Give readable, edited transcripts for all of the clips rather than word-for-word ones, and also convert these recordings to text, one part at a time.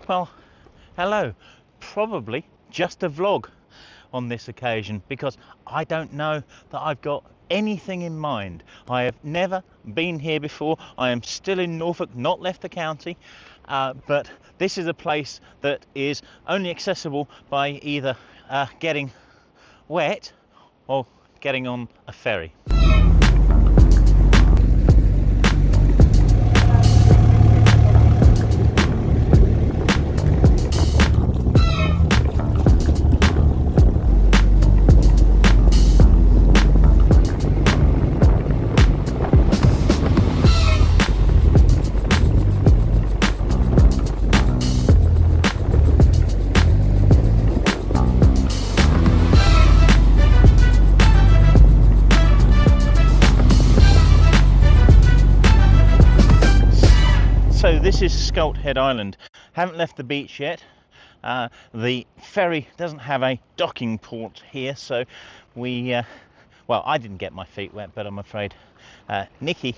Well, hello. Probably just a vlog on this occasion because I don't know that I've got anything in mind. I have never been here before. I am still in Norfolk, not left the county, but this is a place that is only accessible by either getting wet or getting on a ferry. So this is Scout Head Island. Haven't left the beach yet. The ferry doesn't have a docking port here, so well, I didn't get my feet wet, but I'm afraid Nikki,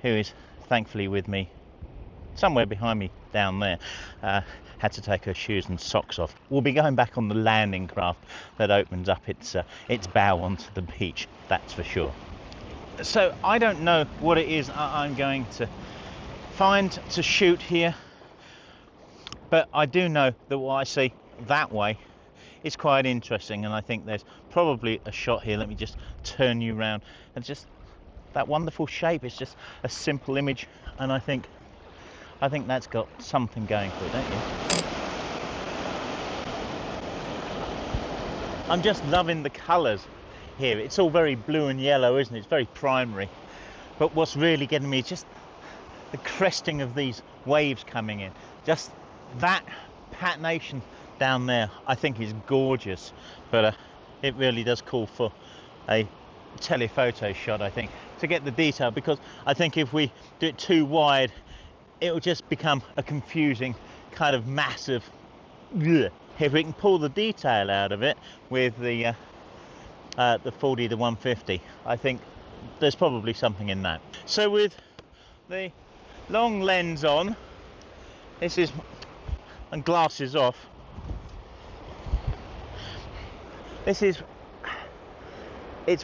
who is thankfully with me somewhere behind me down there, had to take her shoes and socks off. We'll be going back on the landing craft that opens up its bow onto the beach, that's for sure. So I don't know what it is I'm going to find to shoot here, but I do know that what I see that way is quite interesting, and I think there's probably a shot here. Let me just turn you around, and just that wonderful shape. It's just a simple image, and I think that's got something going for it, don't you? I'm just loving the colours here. It's all very blue and yellow, isn't it? It's very primary, but what's really getting me is just the cresting of these waves coming in. Just that patination down there I think is gorgeous, but it really does call for a telephoto shot, I think, to get the detail, because I think if we do it too wide it will just become a confusing kind of massive bleh. If we can pull the detail out of it with the 40 to 150, I think there's probably something in that. So with the long lens on, and glasses off, it's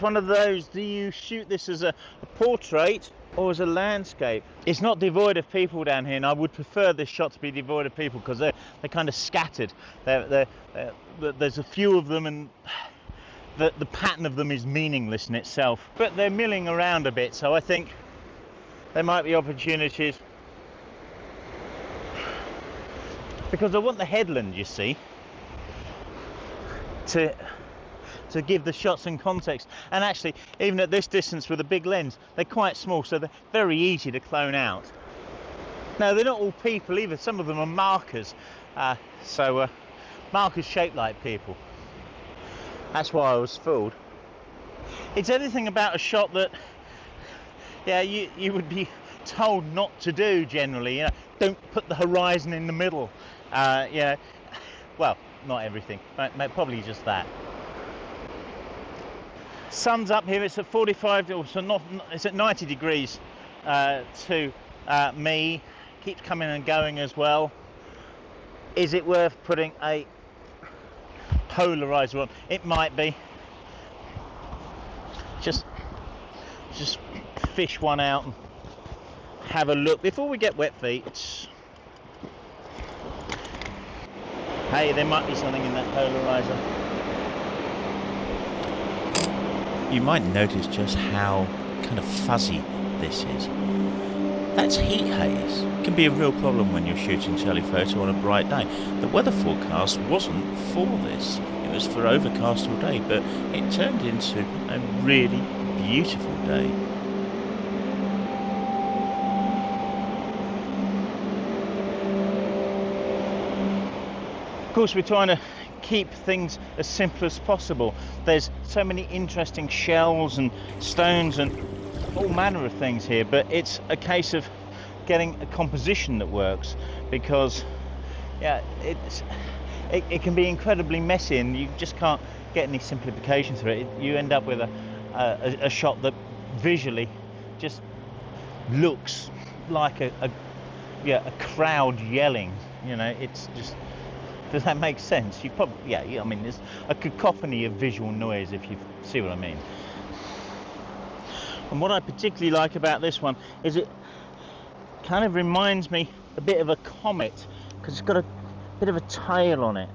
one of those, do you shoot this as a portrait or as a landscape? It's not devoid of people down here, and I would prefer this shot to be devoid of people because they're kind of scattered. There's a few of them, and the pattern of them is meaningless in itself, but they're milling around a bit, so I think there might be opportunities, because I want the headland, you see, to give the shots some context. And actually, even at this distance with a big lens, they're quite small, so they're very easy to clone out. Now, they're not all people either. Some of them are markers, markers shaped like people. That's why I was fooled. It's anything about a shot that, yeah, you would be told not to do generally. You know, don't put the horizon in the middle. Well, not everything, probably just that. Sun's up here. It's at 45, so it's at 90 degrees to me. Keeps coming and going as well. Is it worth putting a polarizer on? It might be. Just fish one out and have a look before we get wet feet. Hey, there might be something in that polarizer. You might notice just how kind of fuzzy this is. That's heat haze. It can be a real problem when you're shooting telephoto on a bright day. The weather forecast wasn't for this. It was for overcast all day, but it turned into a really beautiful day. Of course, we're trying to keep things as simple as possible. There's so many interesting shells and stones and all manner of things here, but it's a case of getting a composition that works, because yeah, it can be incredibly messy and you just can't get any simplification through it. You end up with a shot that visually just looks like a crowd yelling. You know, it's just, does that make sense? You probably, yeah, I mean, there's a cacophony of visual noise, if you see what I mean. And what I particularly like about this one is it kind of reminds me a bit of a comet, because it's got a bit of a tail on it.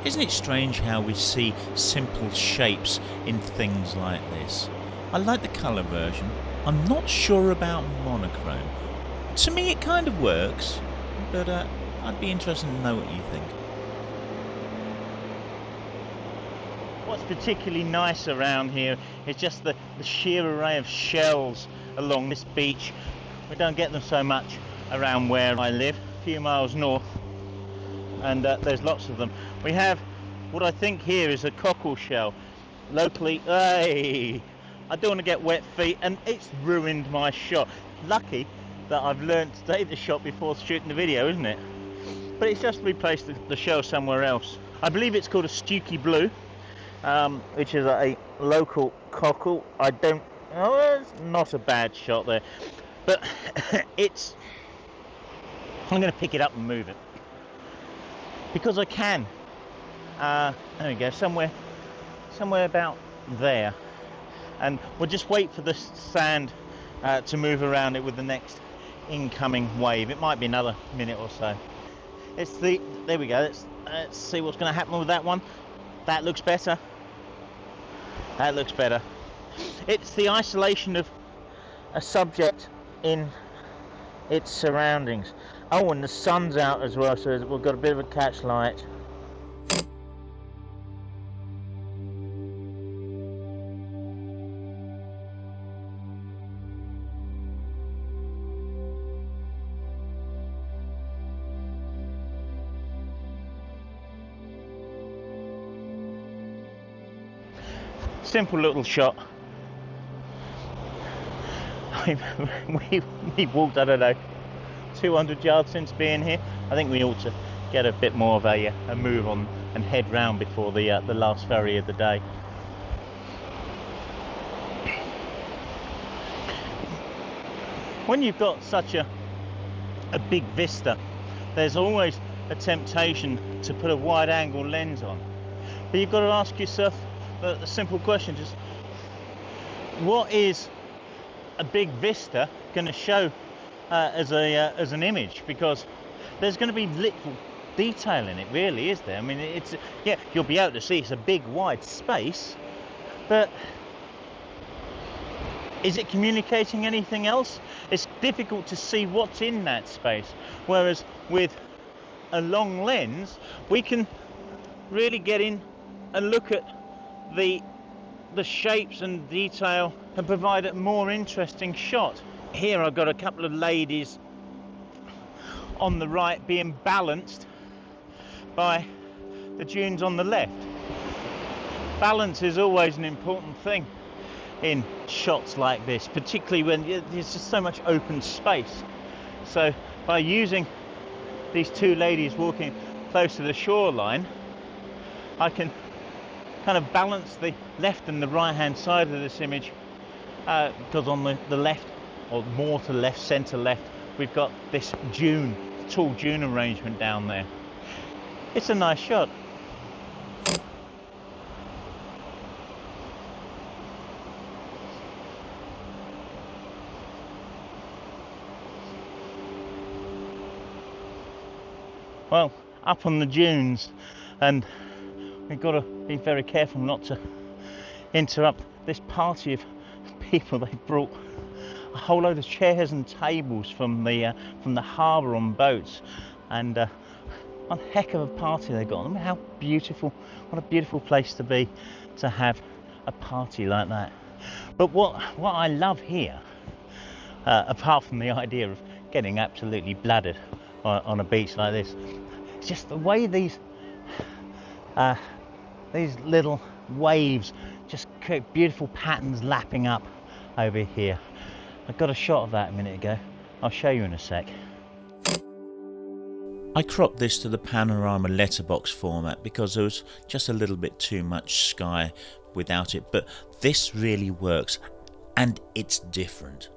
Isn't it strange how we see simple shapes in things like this? I like the colour version. I'm not sure about monochrome. To me it kind of works, but I'd be interested to know what you think. What's particularly nice around here is just the sheer array of shells along this beach. We don't get them so much around where I live, a few miles north, and there's lots of them. We have what I think here is a cockle shell. Locally, hey, I don't want to get wet feet, and it's ruined my shot. Lucky that I've learned to take the shot before shooting the video, isn't it? But it's just replaced the shell somewhere else. I believe it's called a Stewky Blue, which is a local cockle. It's not a bad shot there, but it's, I'm going to pick it up and move it because I can. There we go, somewhere about there, and we'll just wait for the sand to move around it with the next incoming wave. It might be another minute or so. There we go. Let's see what's going to happen with that one. That looks better. That looks better. It's the isolation of a subject in its surroundings. Oh, and the sun's out as well, so we've got a bit of a catch light. Simple little shot. We've walked, I don't know, 200 yards since being here. I think we ought to get a bit more of a move on and head round before the last ferry of the day. When you've got such a big vista, there's always a temptation to put a wide angle lens on, but you've got to ask yourself a simple question: just what is a big vista going to show as an image? Because there's going to be little detail in it, really, is there? I mean, it's, yeah, you'll be able to see it's a big wide space, but is it communicating anything else? It's difficult to see what's in that space, whereas with a long lens we can really get in and look at the shapes and detail and provide a more interesting shot. Here I've got a couple of ladies on the right being balanced by the dunes on the left. Balance is always an important thing in shots like this, particularly when there's just so much open space. So by using these two ladies walking close to the shoreline, I can kind of balance the left and the right hand side of this image, because on the left, or more to the left, centre left, we've got this dune, tall dune arrangement down there. It's a nice shot. Well, up on the dunes, and we've got to be very careful not to interrupt this party of people. They brought a whole load of chairs and tables from the harbour on boats, and one heck of a party they got. I mean, how beautiful! What a beautiful place to be, to have a party like that. But what I love here, apart from the idea of getting absolutely bladdered on a beach like this, it's just the way these little waves just create beautiful patterns lapping up over here. I got a shot of that a minute ago. I'll show you in a sec. I cropped this to the panorama letterbox format because there was just a little bit too much sky without it, but this really works. and it's different.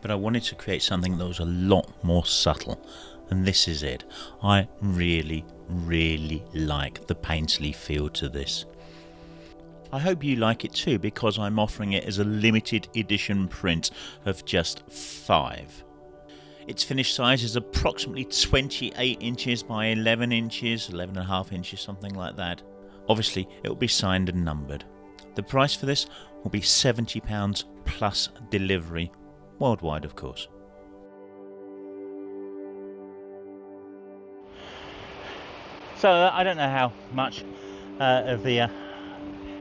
But I wanted to create something that was a lot more subtle, and this is it. I really, really like the Painterly feel to this. I hope you like it too, because I'm offering it as a limited edition print of just 5. Its finished size is approximately 28 inches by 11 inches, 11.5 inches, something like that. Obviously, it will be signed and numbered. The price for this will be £70 plus delivery, worldwide of course. So I don't know how much of the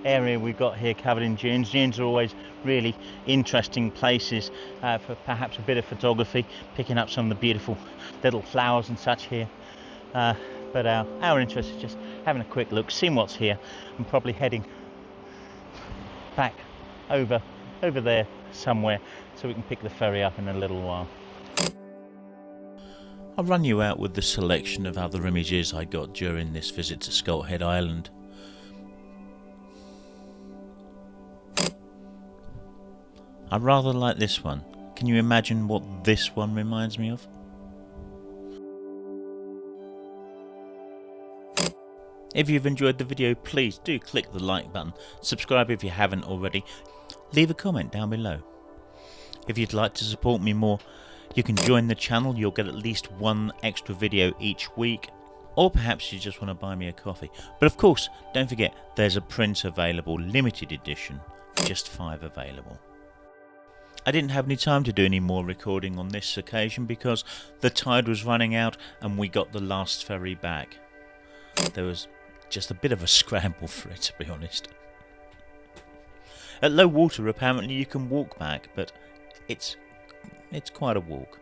area we've got here covered in dunes. Dunes are always really interesting places for perhaps a bit of photography, picking up some of the beautiful little flowers and such here. But our interest is just having a quick look, seeing what's here, and probably heading back over there somewhere so we can pick the ferry up in a little while. I'll run you out with the selection of other images I got during this visit to Scout Head Island. I rather like this one. Can you imagine what this one reminds me of? If you've enjoyed the video, please do click the like button, subscribe if you haven't already, leave a comment down below. If you'd like to support me more, you can join the channel. You'll get at least one extra video each week, or perhaps you just want to buy me a coffee. But of course, don't forget there's a print available, limited edition, just 5 available. I didn't have any time to do any more recording on this occasion because the tide was running out and we got the last ferry back. There was just a bit of a scramble for it, to be honest. At low water apparently you can walk back, but it's quite a walk.